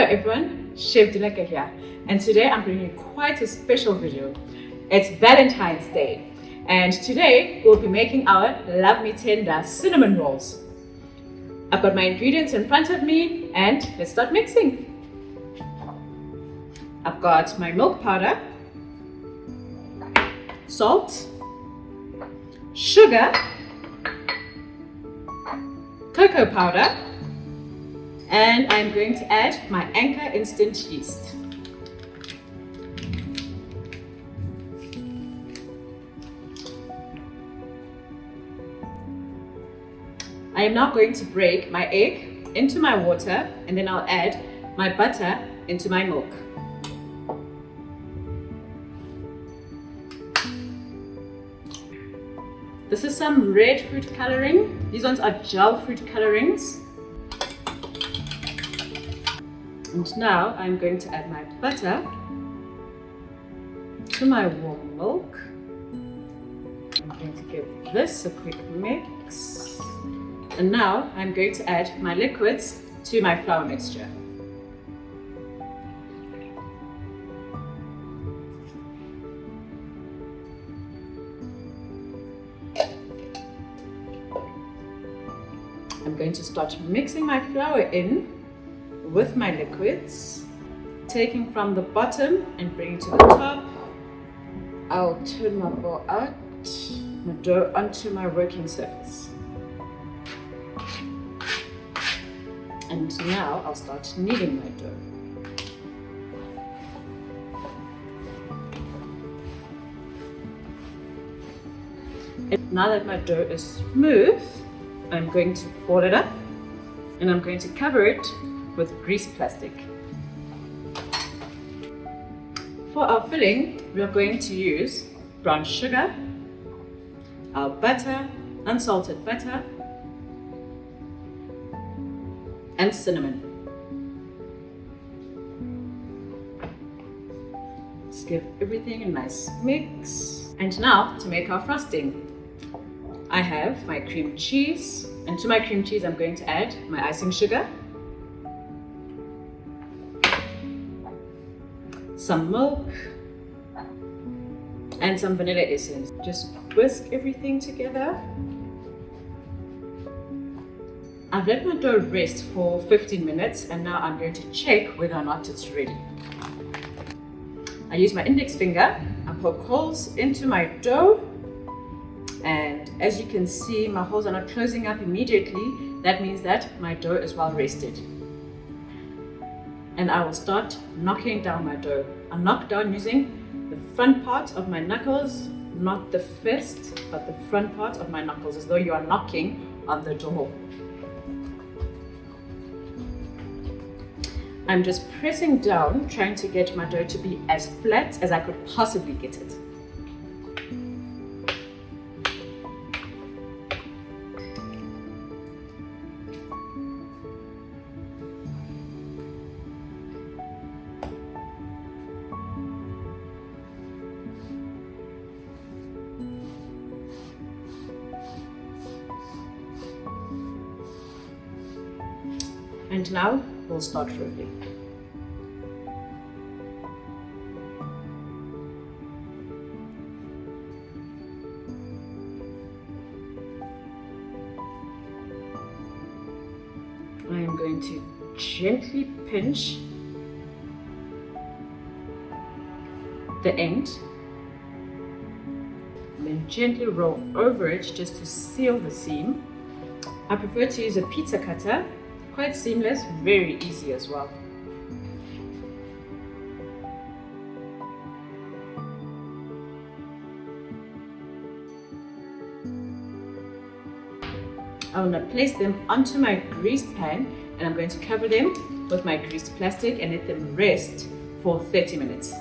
Hello everyone, Chef Ndileka here, and today I'm bringing you quite a special video. It's Valentine's Day, and today we'll be making our Love Me Tender cinnamon rolls. I've got my ingredients in front of me, and let's start mixing. I've got my milk powder, salt, sugar, cocoa powder, and I'm going to add my Anchor instant yeast. I am now going to break my egg into my water, and then I'll add my butter into my milk. This is some red fruit coloring. These ones are gel fruit colorings. And now I'm going to add my butter to my warm milk. I'm going to give this a quick mix. And now I'm going to add my liquids to my flour mixture. I'm going to start mixing my flour in with my liquids, taking from the bottom and bringing to the top. I'll turn my bowl out, my dough onto my working surface. And now I'll start kneading my dough. And now that my dough is smooth, I'm going to ball it up and I'm going to cover it with grease plastic. For our filling, we are going to use brown sugar, our butter, unsalted butter, and cinnamon. Just give everything a nice mix. And now to make our frosting. I have my cream cheese, and to my cream cheese I'm going to add my icing sugar, some milk, and some vanilla essence. Just whisk everything together. I've let my dough rest for 15 minutes, and now I'm going to check whether or not it's ready. I use my index finger, I poke holes into my dough, and as you can see, my holes are not closing up immediately. That means that my dough is well rested. And I will start knocking down my dough. I knock down using the front part of my knuckles, not the fist, but the front part of my knuckles, as though you are knocking on the door. I'm just pressing down, trying to get my dough to be as flat as I could possibly get it. And now we'll start rolling. I am going to gently pinch the end and then gently roll over it just to seal the seam. I prefer to use a pizza cutter. Quite seamless, very easy as well. I will now place them onto my greased pan, and I'm going to cover them with my greased plastic and let them rest for 30 minutes.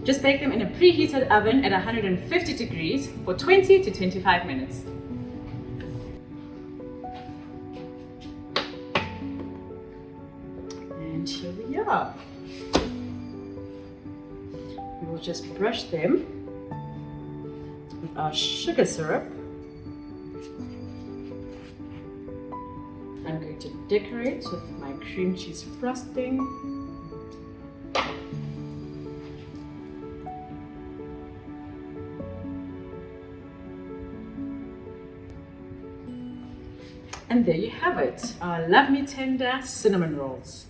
Just bake them in a preheated oven at 150 degrees for 20 to 25 minutes. And here we are. we'll just brush them with our sugar syrup. I'm going to decorate with my cream cheese frosting. And there you have it, our Love Me Tender cinnamon rolls.